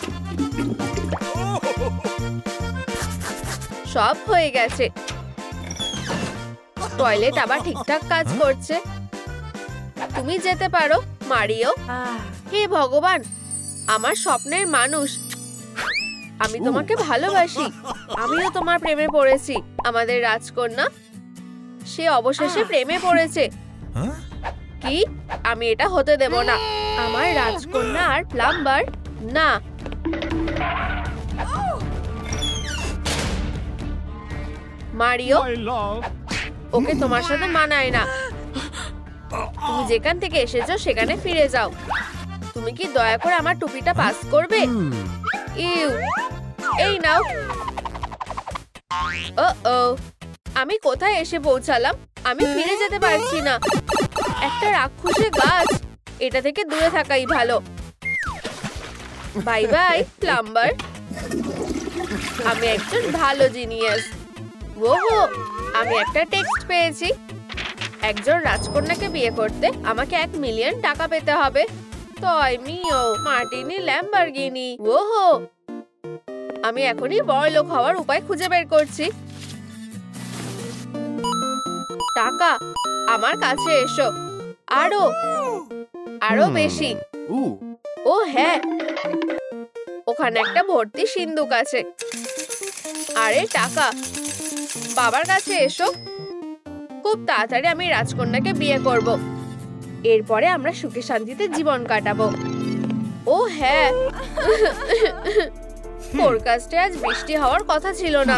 সব হয়ে গেছে। টয়লেট আবার ঠিকঠাক কাজ করছে। তুমি যেতে পারো মারিও। হে ভগবান, আমার স্বপ্নের মানুষ, আমি তোমাকে ভালোবাসি। আমিও তোমার প্রেমে পড়েছি। আমাদের রাজকন্যা, সে অবশেষে প্রেমে পড়েছে। কি? আমি এটা হতে দেব না। আমার রাজকন্যা আর প্লাম্বার না। মারিও, ওকে তোমার সাথে মানায় না। তুমি যেখান থেকে এসেছো সেখানে ফিরে যাও। তুমি কি দয়া করে আমার টুপিটা পাস করবে? ইউ, এই নাও। ও, আমি কোথায় এসে পৌঁছালাম? আমি ফিরে যেতে পারছি না। একটা রাক্ষসে গাছ, এটা থেকে দূরে থাকাই ভালো। Bye bye plumber. আমি একজন ভালো জিনিয়াস। ওহো, আমি একটা টেক্সট পেয়েছি। একজন রাজকন্যাকে বিয়ে করতে আমাকে 1 মিলিয়ন টাকা পেতে হবে। টয় মিও মার্টিনি ল্যাম্বরগিনি। ওহো, আমি এখনই বড়লোক হওয়ার উপায় খুঁজে বের করছি। টাকা, আমার কাছে এসো। আরো বেশি। ও হ্যাঁ, ওখানে একটা ভর্তি সিন্দুক আছে। আরে টাকা, বাবার কাছে এসো। খুব তাড়াতাড়ি আমি রাজকন্যাকে বিয়ে করব। এরপরে আমরা সুখে শান্তিতে জীবন কাটাবো। ও হ্যাঁ, ফোরকাস্টে আজ বৃষ্টি হওয়ার কথা ছিল না।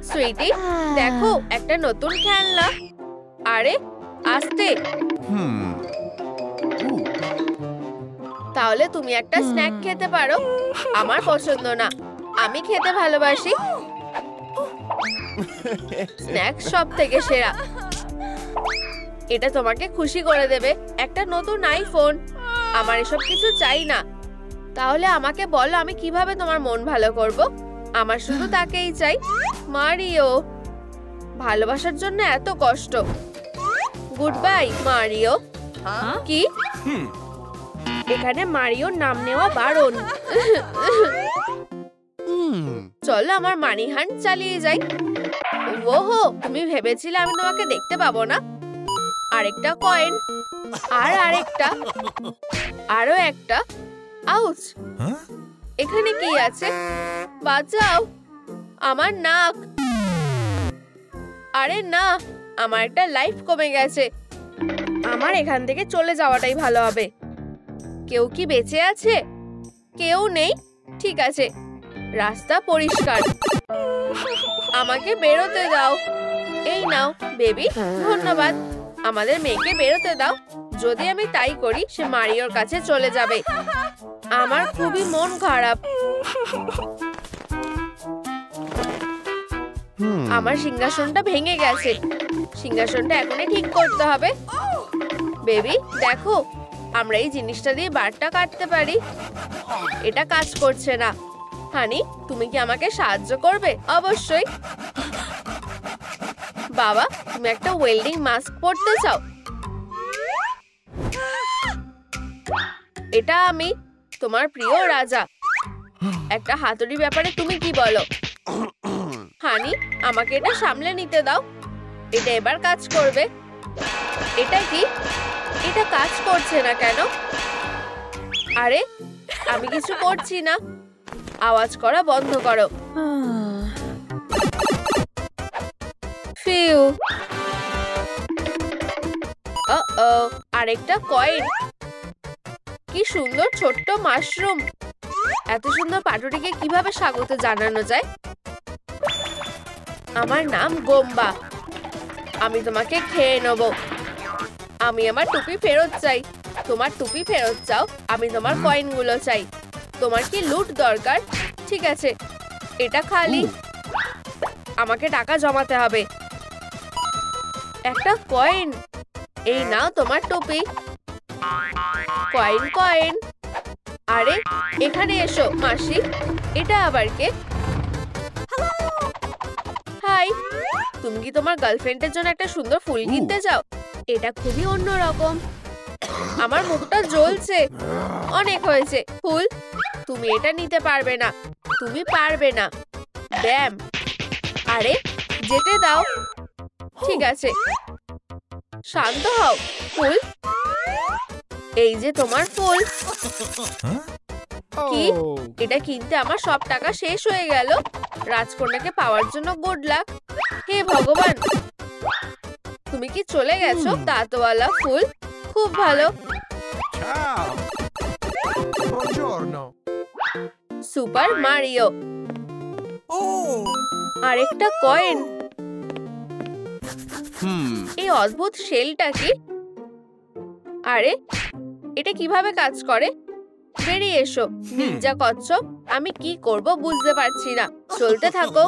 সুইটি, দেখো একটা নতুন খেলনা। আরে আস্তে। তাহলে তুমি একটা স্ন্যাক খেতে পারো। আমার পছন্দ না, আমি খেতে ভালোবাসি। স্ন্যাক সব থেকে সেরা। এটা তোমাকে খুশি করে দেবে। একটা নতুন আইফোন। আমার এসব কিছু চাই না। তাহলে আমাকে বলো আমি কিভাবে তোমার মন ভালো করব? আমার শুধু তাকেই চাই। মারিও, ভালোবাসার জন্য এত কষ্ট। Good bye Mario. কি? এখানে মারিওর নাম নেওয়া বারণ। চলো আমার মানি হান্ট চালিয়ে যাই। ওহো, তুমি ভেবেছিলে আমি তোমাকে দেখতে পাবো না? আরেকটা কয়েন, আর আরেকটা, আরো একটা। আউচ, এখানে কি আছে? বাঁচাও, আমার নাক। আরে না, আমার একটা লাইফ কমে গেছে। আমার এখান থেকে চলে যাওয়াটাই ভালো হবে। কেউ কি বেঁচে আছে? কেউ নেই? ঠিক আছে, রাস্তা পরিষ্কার। আমাকে বেরোতে দাও। এই নাও বেবি, ধন্যবাদ। আমাদের মেয়েকে বেরোতে দাও। যদি আমি তাই করি, সে মারিওর কাছে চলে যাবে। আমার খুবই মন খারাপ। আমার সিংহাসনটা ভেঙে গেছে। সিংহাসনটা এখনই ঠিক করতে হবে। বেবি দেখো, আমরা এই জিনিসটা দিয়ে বারটা কাটতে পারি। এটা কাজ করছে না। হানি, তুমি কি আমাকে সাহায্য করবে? অবশ্যই। বাবা, তুমি একটা ওয়েল্ডিং মাস্ক পরতে চাও? এটা আমি, তোমার প্রিয় রাজা। একটা হাতুড়ি ব্যাপারে তুমি কি বলো? হানি, আমাকে এটা সামলে নিতে দাও। এটা এবার কাজ করবে। এটা কি? এটা কাজ করছে না কেন? আরে, আমি কিছু করছি না। আওয়াজ করা বন্ধ করো। ফিউ। আরেকটা কয়েন। কি সুন্দর ছোট্ট মাশরুম। এত সুন্দর পাটুরিকে কিভাবে স্বাগত জানানো যায়? আমার নাম গোম্বা। আমি তোমাকে খেয়ে নেব। আমি আমার টুপি ফেরত চাই। তোমার টুপি ফেরত চাও, আমি তোমার কয়েনগুলো চাই। তোমার কি লুট দরকার? ঠিক আছে, এটা খালি। আমাকে টাকা জমাতে হবে। একটা কয়েন। এই নাও তোমার টুপি। Coin coin. আরে এখানে এসো মাসি। এটা আবার কে? হাই, তুমি কি তোমার গার্লফ্রেন্ডের জন্য একটা সুন্দর ফুল কিনতে চাও? এটা খুবই অন্যরকম। আমার মুখটা জ্বলছে। অনেক হয়েছে ফুল, তুমি এটা নিতে পারবে না। তুমি পারবে না। ব্যাম। আরে যেতে দাও। ঠিক আছে, শান্ত হও ফুল। এই যে তোমার ফুল। কি? এটা কিনতে আমার সব টাকা শেষ হয়ে গেল। রাজকন্যাকে পাওয়ার জন্য গুড লাক। হে ভগবান, তুমি কি চলে গেছো? তাতওয়ালা ফুল, খুব ভালো। Ciao. Buongiorno. Super Mario. Oh. আরেকটা কয়েন। এই অদ্ভুত শেলটা কি? আরে এটা কিভাবে কাজ করে? বেরিয়ে এসো নিনজা কচ্ছপ। আমি কি করব বুঝতে পারছি না। চলতে থাকো।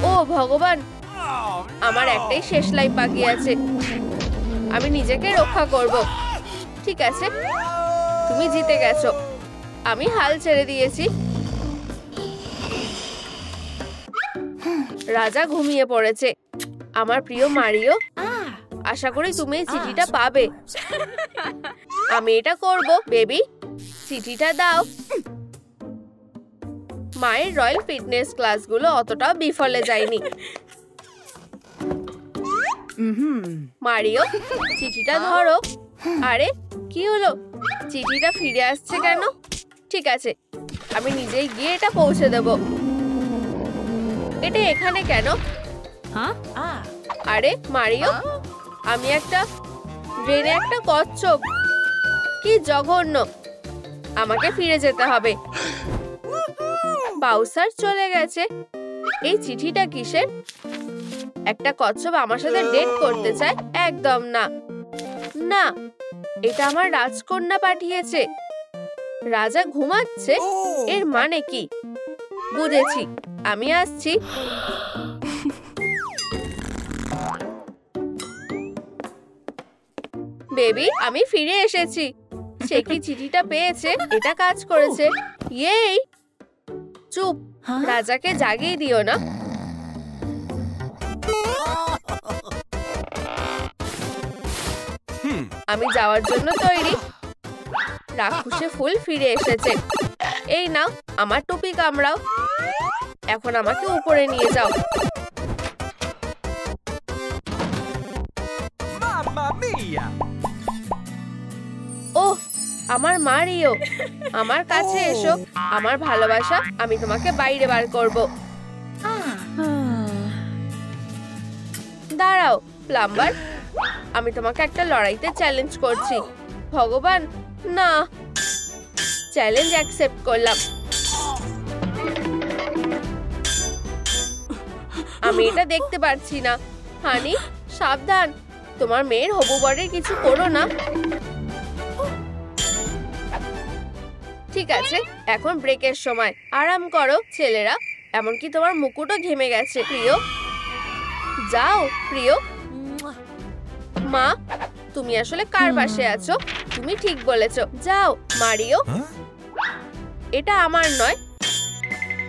ও ভগবান, আমার একটাই শেষ লাইফ বাকি আছে। আমি নিজেকে রক্ষা করব। ঠিক আছে, তুমি জিতে গেছো। আমি হাল ছেড়ে দিয়েছি। রাজা ঘুমিয়ে পড়েছে। আমার প্রিয় মারিও, আশা করি তুমি এই চিঠিটা পাবে। আমি এটা করব। বেবি, চিঠিটা দাও। মায়ের রয়্যাল ফিটনেস ক্লাসগুলো অতটাও বিফলে যায়নি। মারিও, চিঠিটা ধরো। আরে কি হলো? চিঠিটা ফিরে আসছে কেন? ঠিক আছে, আমি নিজেই গিয়ে এটা পৌঁছে দেব। এটা এখানে কেন? আরে মারিও, আমি একটা ড্রেনে একটা কচ্ছপ। কি জঘন্য! আমাকে ফিরে যেতে হবে। বাউসার চলে গেছে। এই চিঠিটা কিসের? একটা কচ্ছপ আমার সাথে ডেট করতে চায়? একদম না। না, এটা আমার রাজকন্যা পাঠিয়েছে। রাজা ঘুমাচ্ছে, এর মানে কি? বুঝেছি, আমি আসছি। বেবি, আমি ফিরে এসেছি। সে কি চিঠিটা পেয়েছে? এটা কাজ করেছে। ইয়েই! চুপ, রাজাকে জাগিয়ে দিও না। আমি যাওয়ার জন্য তৈরি। রাক্ষসে ফুল ফিরে এসেছে। এই নাও, আমার টুপি কামড়াও। এখন আমাকে উপরে নিয়ে যাও। Mamma mia. ওহ, আমার মারিও, আমার কাছে এসো। আমার ভালোবাসা, আমি তোমাকে বাইরে বার করব। দাঁড়াও প্লাম্বার, আমি তোমাকে একটা লড়াইতে চ্যালেঞ্জ করছি। ভগবান, না। চ্যালেঞ্জ অ্যাকসেপ্ট করলাম। আমি এটা দেখতে পাচ্ছি না। হানি, সাবধান, তোমার মেয়ের হবু বরের কিছু করো না। ঠিক আছে, এখন ব্রেকের সময়। আরাম করো ছেলেরা, এমনকি তোমার মুকুটও ঘেমে গেছে। প্রিয়, যাও প্রিয়। মা, তুমি আসলে কার পাশে আছো? তুমি ঠিক বলেছো, যাও। মারিও, এটা আমার নয়।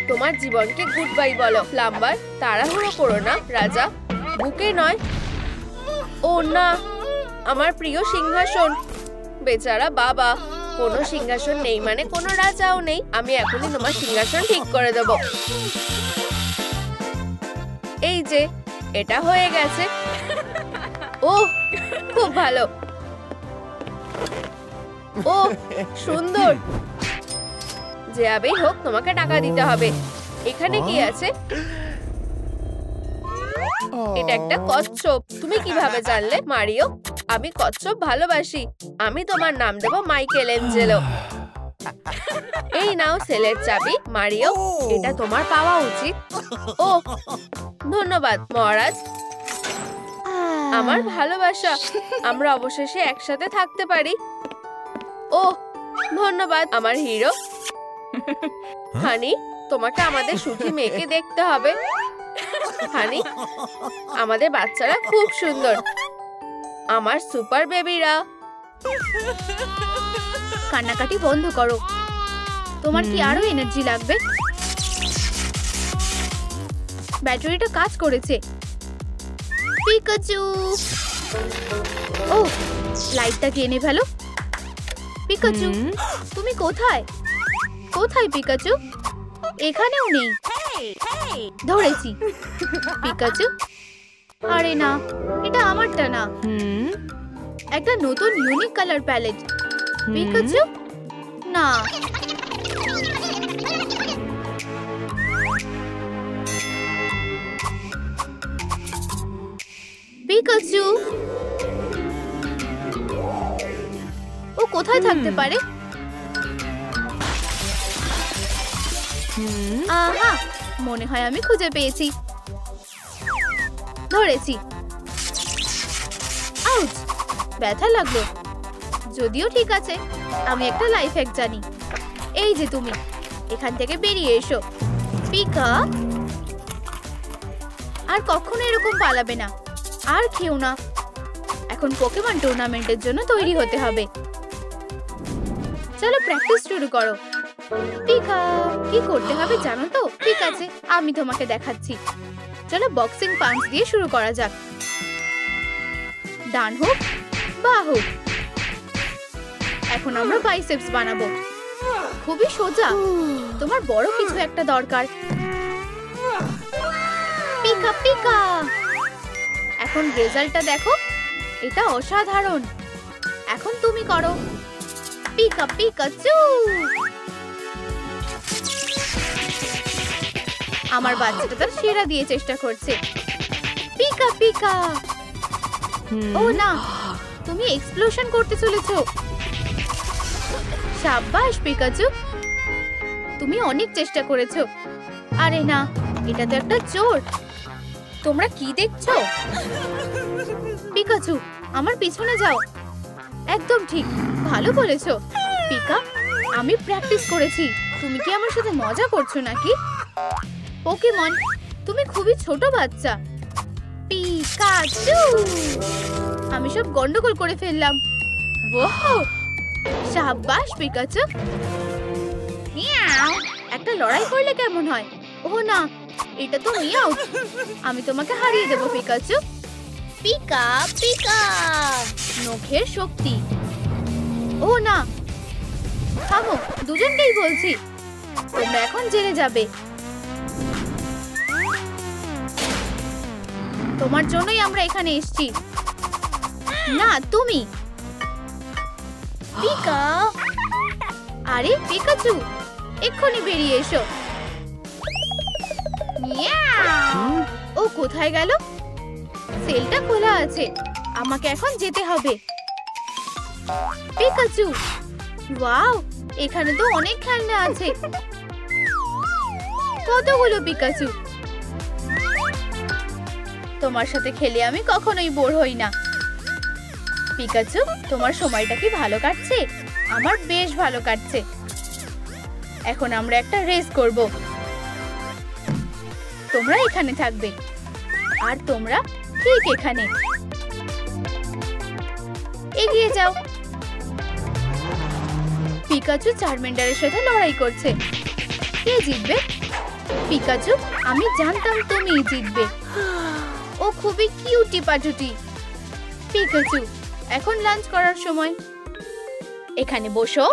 তোমার জীবনকে গুড বাই বলো। প্লাম্বার, তাড়াহুড়ো করো না। রাজা, বুকে নয়। ও না, আমার প্রিয় সিংহাসন। বেচারা বাবা, কোনো সিংহাসন নেই মানে কোনো রাজাও নেই। আমি এখনই তোমার সিংহাসন ঠিক করে দেব। এই যে, এটা হয়ে গেছে। ওহ, খুব ভালো। ও সুন্দর। যে আবেই হোক, তোমাকে টাকা দিতে হবে। এখানে কি আছে? এটা একটা কচ্ছপ। তুমি কিভাবে জানলে? মারিও, আমি কচ্ছপ ভালোবাসি। আমি তোমার নাম দেব মাইকেল এঞ্জেলো। এই নাও সেলের চাবি। মারিও, এটা তোমার পাওয়া উচিত। ও ধন্যবাদ মহারাজ। আমার ভালোবাসা, আমরা অবশেষে একসাথে থাকতে পারি। ও ধন্যবাদ আমার হিরো। হানি, তোমাকে আমাদের সুখী মেয়েকে দেখতে হবে। হানি, আমাদের বাচ্চারা খুব সুন্দর। আমার সুপার বেবিরা। কান্নাকাটি বন্ধ করো। তোমার কি আরো এনার্জি লাগবে? ব্যাটারিটা কাজ করেছে। পিকাচু! ও, লাইটটা কেনে ফেলো। পিকাচু, তুমি কোথায়? কোথায় পিকাচু? এখানেও নেই। ধরেছি। পিকাচু, আরে না, এটা আমারটা না। একটা নতুন ইউনিক কালার প্যালেট। পিকাচু, না। পিকাচু, ও কোথায় থাকতে পারে? আহা, মনে হয় আমি খুঁজে পেয়েছি। ধরেছি। আউচ! ব্যথা লাগলো। যদিও ঠিক আছে, আমি একটা লাইফ হ্যাক জানি। এই যে তুমি, এখান থেকে বেরিয়ে এসো। পিকা, আর কখনো এরকম পালাবে না। আর খেও না। এখন পোকেমন টুর্নামেন্টের জন্য তৈরি হতে হবে। চলো প্র্যাকটিস শুরু করো। পিকা, কি করতে হবে জানো তো? ঠিক আছে, আমি তোমাকে দেখাচ্ছি। চলো বক্সিং পাঞ্চ দিয়ে শুরু করা যাক। ডান হুক, বাঁ হুক। এখন আমরা বাইসেপস বানাবো। খুবই সোজা। তোমার বড় কিছু একটা দরকার। Pika Pika. এখন রেজাল্টটা দেখো। এটা অসাধারণ। এখন তুমি করো। Pika Pikachu. আমার বাচ্চাটা তার সেরা দিয়ে চেষ্টা করছে। Pika Pika. ও না, তুমি এক্সপ্লোশন করতে চলেছো। সাব্বাস পিকাচু, তুমি অনেক চেষ্টা করেছো। আরে না, এটা তো একটা চোর। তোমরা কি দেখছো? পিকাচু, আমার পিছনে যাও। একদম ঠিক, ভালো বলেছো। পিকা, আমি প্র্যাকটিস করেছি। তুমি কি আমার সাথে মজা করছো নাকি? পোকেমন, তুমি খুবই ছোট বাচ্চা। পিকাচু, আমি সব গন্ডগোল করে ফেললাম। ওহ, সাব্বাস পিকাচু। মিয়াও, একটা লড়াই করলে কেমন হয়? ও না, এটা তো মিয়াও। আমি তোমাকে হারিয়ে দেবো পিকাচু। Pika Pika. নখের শক্তি। ও না, থামো, দুজনকেই বলছি। তোমরা এখন জেনে যাবে। তোমার জন্যই আমরা এখানে এসেছি। না, তুমি। পিকা। আরে পিকাচু, এক্ষুনি বেরিয়ে এসো। মিয়াও। ও কোথায় গেল? সেলটা খোলা আছে। আমাকে এখন যেতে হবে। পিকাচু, ওয়াও, এখানে তো অনেক খেলনা আছে। কতগুলো পিকাচু। তোমার সাথে খেলে আমি কখনোই বোর হই না। পিকাচু, তোমার সময়টা কি ভালো কাটছে? আমার বেশ ভালো কাটছে। এখন আমরা একটা রেস করব। তোমরা এখানে থাকবে আর তোমরা ঠিক এখানে। এগিয়ে যাও। পিকাচু চারমেন্ডারের সাথে লড়াই করছে। কে জিতবে? পিকাচু, আমি জানতাম তুমিই জিতবে। ও খুবই কিউটি পাটুটি। পিকাচু, এখন লাঞ্চ করার সময়। এখানে বসো।